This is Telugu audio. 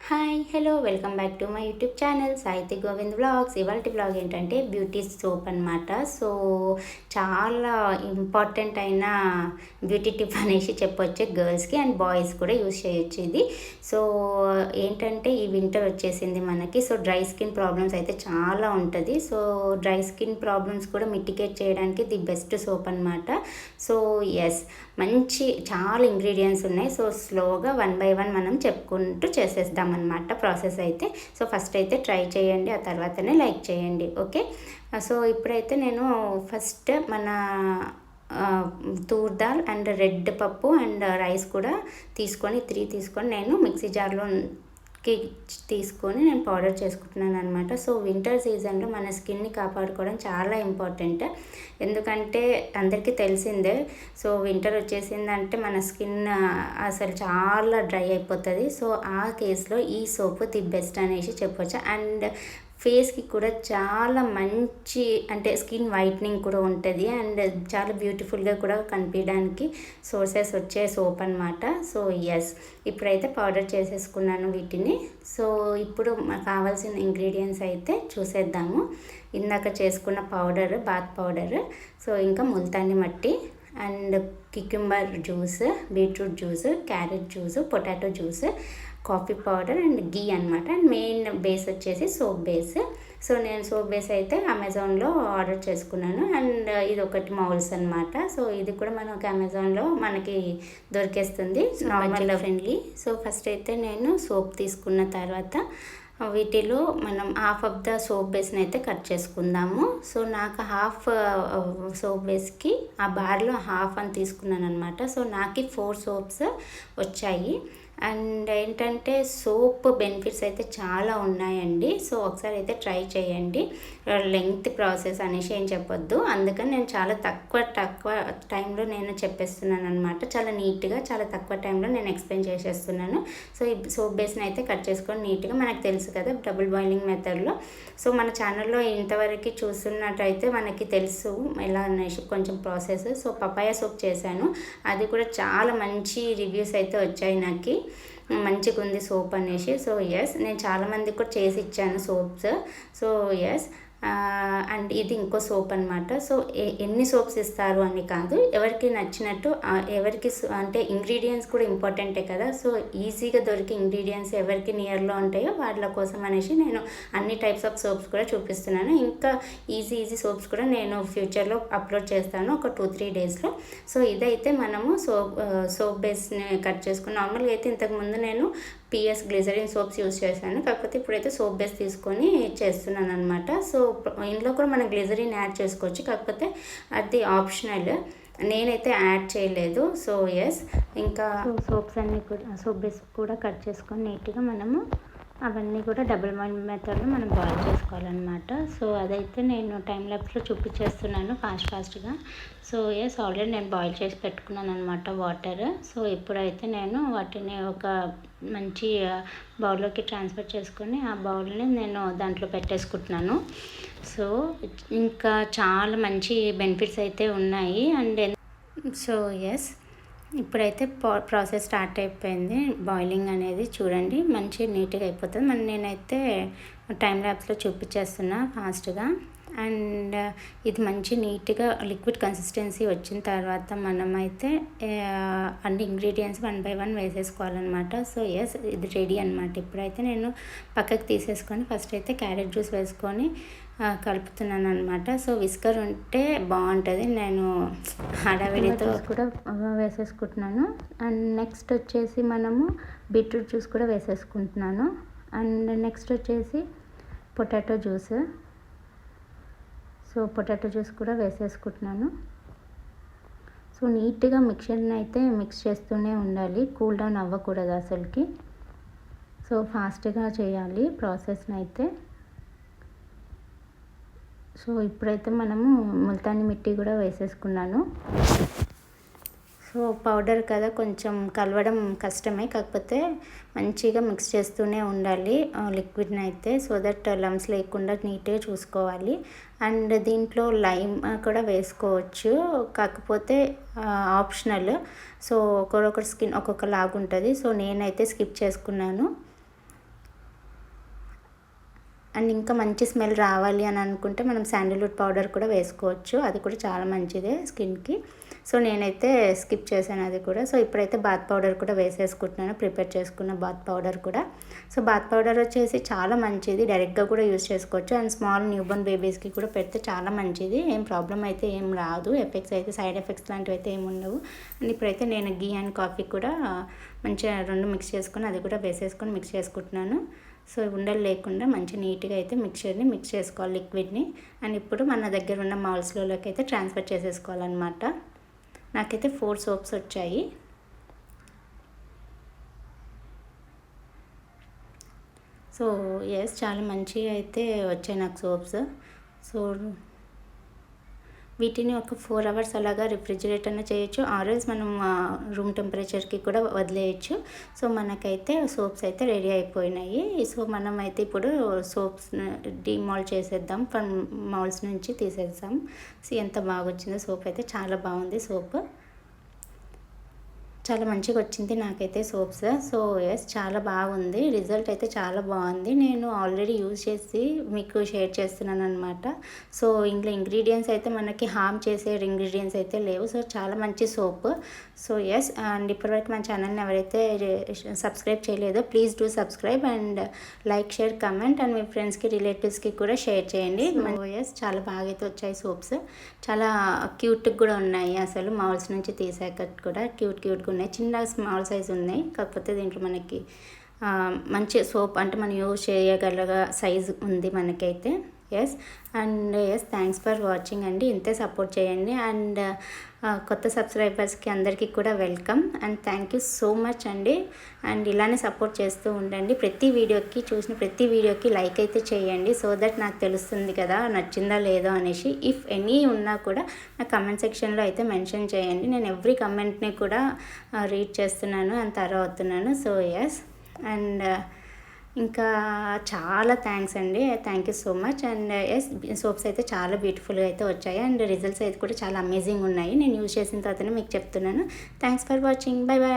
Hi hello welcome back to my YouTube channel సాహితీ గోవింద్ వ్లాగ్స్. ఇవాళ వ్లాగ్ ఏంటంటే బ్యూటీ సోప్ అనమాట. సో చాలా ఇంపార్టెంట్ అయిన బ్యూటీ టిప్ అనేసి చెప్పొచ్చు. గర్ల్స్కి అండ్ బాయ్స్ కూడా యూస్ చేయొచ్చు ఇది. సో ఏంటంటే ఈ వింటర్ వచ్చేసింది మనకి. సో డ్రై స్కిన్ ప్రాబ్లమ్స్ అయితే చాలా ఉంటుంది. సో డ్రై స్కిన్ ప్రాబ్లమ్స్ కూడా మిటిగేట్ చేయడానికి ది బెస్ట్ సోప్ అనమాట. సో ఎస్, మంచి చాలా ఇంగ్రీడియంట్స్ ఉన్నాయి. సో స్లోగా వన్ బై వన్ మనం చెప్పుకుంటూ చేసేద్దాం అనమాట ప్రాసెస్ అయితే. సో ఫస్ట్ అయితే ట్రై చేయండి, ఆ తర్వాతనే లైక్ చేయండి. ఓకే, సో ఇప్పుడైతే నేను ఫస్ట్ మన తూర్ దాల్ అండ్ రెడ్ పప్పు అండ్ రైస్ కూడా తీసుకొని నేను మిక్సీ జార్లో తీసుకొని నేను పౌడర్ చేసుకుంటున్నాను అనమాట. సో వింటర్ సీజన్లో మన స్కిన్ని కాపాడుకోవడం చాలా ఇంపార్టెంట్. ఎందుకంటే అందరికీ తెలిసిందే, సో వింటర్ వచ్చేసిందంటే మన స్కిన్ అసలు చాలా డ్రై అయిపోతుంది. సో ఆ కేసులో ఈ సోపు ది బెస్ట్ అనేసి చెప్పొచ్చు. అండ్ ఫేస్కి కూడా చాలా మంచి అంటే స్కిన్ వైట్నింగ్ కూడా ఉంటుంది అండ్ చాలా బ్యూటిఫుల్గా కూడా కనిపించడానికి సోర్సెస్ వచ్చే సోప్ అనమాట. సో ఎస్, ఇప్పుడైతే పౌడర్ చేసేసుకున్నాను వీటిని. సో ఇప్పుడు కావాల్సిన ఇంగ్రీడియంట్స్ అయితే చూసేద్దాము. ఇందాక చేసుకున్న పౌడర్, బాత్ పౌడర్, సో ఇంకా multani mitti and cucumber juice, beetroot juice, carrot juice, potato juice, coffee powder and ghee అనమాట. అండ్ మెయిన్ బేస్ వచ్చేసి సోప్ బేస్. సో నేను సోప్ బేస్ అయితే అమెజాన్లో ఆర్డర్ చేసుకున్నాను. అండ్ ఇది ఒకటి మౌల్స్ అనమాట. సో ఇది కూడా మనకి అమెజాన్లో మనకి దొరికేస్తుంది, నార్మల్ ఫ్రెండ్లీ. సో ఫస్ట్ అయితే నేను సోప్ తీసుకున్న తర్వాత వీటిలో మనం హాఫ్ ఆఫ్ ద సోప్ బేస్ని అయితే కట్ చేసుకుందాము. సో నాకు హాఫ్ సోప్ బేస్కి ఆ బార్లో హాఫ్ అని తీసుకున్నాను అనమాట. సో నాకు 4 సోప్స్ వచ్చాయి. అండ్ ఏంటంటే సోప్ బెనిఫిట్స్ అయితే చాలా ఉన్నాయండి. సో ఒకసారి అయితే ట్రై చేయండి. లెంగ్త్ ప్రాసెస్ అనేసి ఏం చెప్పొద్దు, అందుకని నేను చాలా తక్కువ టైంలో నేను చెప్పేస్తున్నాను అనమాట. చాలా నీట్గా చాలా తక్కువ టైంలో నేను ఎక్స్ప్లెయిన్ చేసేస్తున్నాను. సో ఈ సోప్ బేస్ని అయితే కట్ చేసుకొని నీట్గా, మనకు తెలుసు కదా డబుల్ బాయిలింగ్ మెథడ్లో. సో మన ఛానల్లో ఇంతవరకు చూస్తున్నట్టయితే మనకి తెలుసు ఎలా అనేసి కొంచెం ప్రాసెస్. సో పపాయ సోప్ చేశాను, అది కూడా చాలా మంచి రివ్యూస్ అయితే వచ్చాయి నాకు, మంచిగా ఉంది సోప్ అనేసి. సో ఎస్, నేను చాలామందికి కూడా చేసి ఇచ్చాను సోప్స్. సో ఎస్, అండ్ ఇది ఇంకో సోప్ అనమాట. సో ఎన్ని సోప్స్ ఇస్తారు అని కాదు, ఎవరికి నచ్చినట్టు ఎవరికి అంటే ఇంగ్రీడియంట్స్ కూడా ఇంపార్టెంటే కదా. సో ఈజీగా దొరికే ఇంగ్రీడియంట్స్ ఎవరికి నియర్లో ఉంటాయో వాళ్ళ కోసం అనేసి నేను అన్ని టైప్స్ ఆఫ్ సోప్స్ కూడా చూపిస్తున్నాను. ఇంకా ఈజీ సోప్స్ కూడా నేను ఫ్యూచర్లో అప్లోడ్ చేస్తాను ఒక 2-3 డేస్లో. సో ఇదైతే మనము సోప్ బేస్ని కట్ చేసుకుని, నార్మల్గా అయితే ఇంతకుముందు నేను పిఎస్ గ్లిజరిన్ సోప్స్ యూస్ చేశాను, కాకపోతే ఇప్పుడైతే సోప్ బేస్ తీసుకొని చేస్తున్నాను అనమాట. సో ఇంట్లో కూడా మనం గ్లిజరిన్ యాడ్ చేసుకోవచ్చు, కాకపోతే అది ఆప్షనల్, నేనైతే యాడ్ చేయలేదు. సో ఎస్, ఇంకా సోప్స్ అన్నీ కూడా సోప్ బేస్ కూడా కట్ చేసుకొని నీట్గా మనము అవన్నీ కూడా డబుల్ బాయిల్ మెథడ్లో మనం బాయిల్ చేసుకోవాలన్నమాట. సో అదైతే నేను టైం ల్యాప్స్లో చూపించేస్తున్నాను ఫాస్ట్గా. సో ఎస్, ఆల్రెడీ నేను బాయిల్ చేసి పెట్టుకున్నాను అనమాట వాటర్. సో ఇప్పుడైతే నేను వాటిని ఒక మంచి బౌల్లోకి ట్రాన్స్ఫర్ చేసుకొని ఆ బౌల్ని నేను దాంట్లో పెట్టేసుకుంటున్నాను. సో ఇంకా చాలా మంచి బెనిఫిట్స్ అయితే ఉన్నాయి. అండ్ సో ఎస్, ఇప్పుడైతే ప్రాసెస్ స్టార్ట్ అయిపోయింది. బాయిలింగ్ అనేది చూడండి మంచి నీట్గా అయిపోతుంది. నేనైతే టైం ల్యాబ్స్లో చూపించేస్తున్నా ఫాస్ట్గా. అండ్ ఇది మంచి నీట్గా లిక్విడ్ కన్సిస్టెన్సీ వచ్చిన తర్వాత మనమైతే అన్ని ఇంగ్రీడియంట్స్ 1 by 1 వేసేసుకోవాలన్నమాట. సో ఎస్, ఇది రెడీ అనమాట. ఇప్పుడైతే నేను పక్కకు తీసేసుకొని ఫస్ట్ అయితే క్యారెట్ జ్యూస్ వేసుకొని కలుపుతున్నాను అనమాట. సో విస్కర్ ఉంటే బాగుంటుంది, నేను హడావిడితో కూడా వేసేసుకుంటున్నాను. అండ్ నెక్స్ట్ వచ్చేసి మనము బీట్రూట్ జ్యూస్ కూడా వేసేసుకుంటున్నాను. అండ్ నెక్స్ట్ వచ్చేసి potato juice. So potato juice కూడా వేసేసుకుంటున్నాను. సో నీట్గా మిక్చర్ని అయితే మిక్స్ చేస్తూనే ఉండాలి, కూల్ డౌన్ అవ్వకూడదు అసలుకి. సో ఫాస్ట్గా చేయాలి ప్రాసెస్ని అయితే. సో ఇప్పుడైతే మనము ముల్తాని మిట్టి కూడా వేసేసుకున్నాను. సో పౌడర్ కదా కొంచెం కలవడం కష్టమే, కాకపోతే మంచిగా మిక్స్ చేస్తూనే ఉండాలి లిక్విడ్ని అయితే, సో దట్ లమ్స్ లేకుండా నీట్గా చూసుకోవాలి. అండ్ దీంట్లో లైమ్ కూడా వేసుకోవచ్చు, కాకపోతే ఆప్షనల్. సో ఒక్కొక్క స్కిన్ ఒక్కొక్క లాగా ఉంటుంది. సో నేనైతే స్కిప్ చేసుకున్నాను. అండ్ ఇంకా మంచి స్మెల్ రావాలి అని అనుకుంటే మనం శాండిల్వుడ్ పౌడర్ కూడా వేసుకోవచ్చు, అది కూడా చాలా మంచిదే స్కిన్కి. సో నేనైతే స్కిప్ చేశాను అది కూడా. సో ఇప్పుడైతే బాత్ పౌడర్ కూడా వేసేసుకుంటున్నాను, ప్రిపేర్ చేసుకున్న బాత్ పౌడర్ కూడా. సో బాత్ పౌడర్ వచ్చేసి చాలా మంచిది, డైరెక్ట్గా కూడా యూజ్ చేసుకోవచ్చు. అండ్ స్మాల్ న్యూబోర్న్ బేబీస్కి కూడా పెడితే చాలా మంచిది, ఏం ప్రాబ్లం అయితే ఏం రాదు, ఎఫెక్ట్స్ అయితే సైడ్ ఎఫెక్ట్స్ లాంటివి అయితే ఏమి ఉండవు. అండ్ ఇప్పుడైతే నేను గీ అండ్ కాఫీ కూడా మంచిగా రెండు మిక్స్ చేసుకొని అది కూడా వేసేసుకొని మిక్స్ చేసుకుంటున్నాను. సో ఉండలు లేకుండా మంచి నీట్గా అయితే మిక్చర్ని మిక్స్ చేసుకోవాలి లిక్విడ్ని. అండ్ ఇప్పుడు మన దగ్గర ఉన్న మౌల్స్లోకి అయితే ట్రాన్స్ఫర్ చేసేసుకోవాలన్నమాట. నాకైతే 4 సోప్స్ వచ్చాయి. సో ఎస్, చాలా మంచిగా అయితే వచ్చాయి నాకు సోప్స్. సో వీటిని ఒక 4 అవర్స్ అలాగా రిఫ్రిజిరేటర్లో చేయొచ్చు, ఆర్ఎల్స్ మనం రూమ్ టెంపరేచర్కి కూడా వదిలేయచ్చు. సో మనకైతే సోప్స్ అయితే రెడీ అయిపోయినాయి. సో మనం అయితే ఇప్పుడు సోప్స్ డిమాల్ట్ చేసేద్దాం, ఫ్రమ్ మౌల్స్ నుంచి తీసేద్దాం. సో ఎంత బాగా వచ్చిందో సోప్ అయితే, చాలా బాగుంది సోప్, చాలా మంచిగా వచ్చింది నాకైతే సోప్స్. సో ఎస్, చాలా బాగుంది, రిజల్ట్ అయితే చాలా బాగుంది. నేను ఆల్రెడీ యూజ్ చేసి మీకు షేర్ చేస్తున్నాను అనమాట. సో ఇంట్లో ఇంగ్రీడియంట్స్ అయితే మనకి హార్మ్ చేసే ఇంగ్రీడియంట్స్ అయితే లేవు. సో చాలా మంచి సోప్. సో ఎస్, అండ్ ఇప్పటివరకు మన ఛానల్ని ఎవరైతే సబ్స్క్రైబ్ చేయలేదో please do subscribe and like, share, comment and మీ ఫ్రెండ్స్కి, రిలేటివ్స్కి కూడా షేర్ చేయండి. సో ఎస్, చాలా బాగా అయితే వచ్చాయి సోప్స్, చాలా క్యూట్గా కూడా ఉన్నాయి. అసలు మౌల్స్ నుంచి తీసాక కూడా క్యూట్గా ఉన్నాయి, చిన్న స్మాల్ సైజ్ ఉన్నాయి. కాకపోతే దీంట్లో మనకి మంచి సోప్ అంటే మనం యూజ్ చేయగల సైజ్ ఉంది మనకైతే. Yes, and yes, thanks for watching అండి, ఇంతే సపోర్ట్ చేయండి. అండ్ కొత్త సబ్స్క్రైబర్స్కి అందరికీ కూడా welcome and thank you so much అండి. అండ్ ఇలానే సపోర్ట్ చేస్తూ ఉండండి, ప్రతి వీడియోకి చూసిన ప్రతి వీడియోకి లైక్ అయితే చేయండి, సో దట్ నాకు తెలుస్తుంది కదా నచ్చిందా లేదో అనేసి. ఇఫ్ ఎనీ ఉన్నా కూడా నా కమెంట్ సెక్షన్లో అయితే మెన్షన్ చేయండి, నేను ఎవ్రీ కమెంట్ని కూడా రీడ్ చేస్తున్నాను అండ్ తర్వాత అవుతున్నాను. సో ఎస్, అండ్ ఇంకా చాలా థ్యాంక్స్ అండి, thank you so much. And yes, soaps అయితే చాలా బ్యూటిఫుల్గా అయితే వచ్చాయి అండ్ రిజల్ట్స్ అయితే కూడా చాలా అమేజింగ్ ఉన్నాయి. నేను యూజ్ చేసిన తర్వాతనే మీకు చెప్తున్నాను. Thanks for watching, bye bye.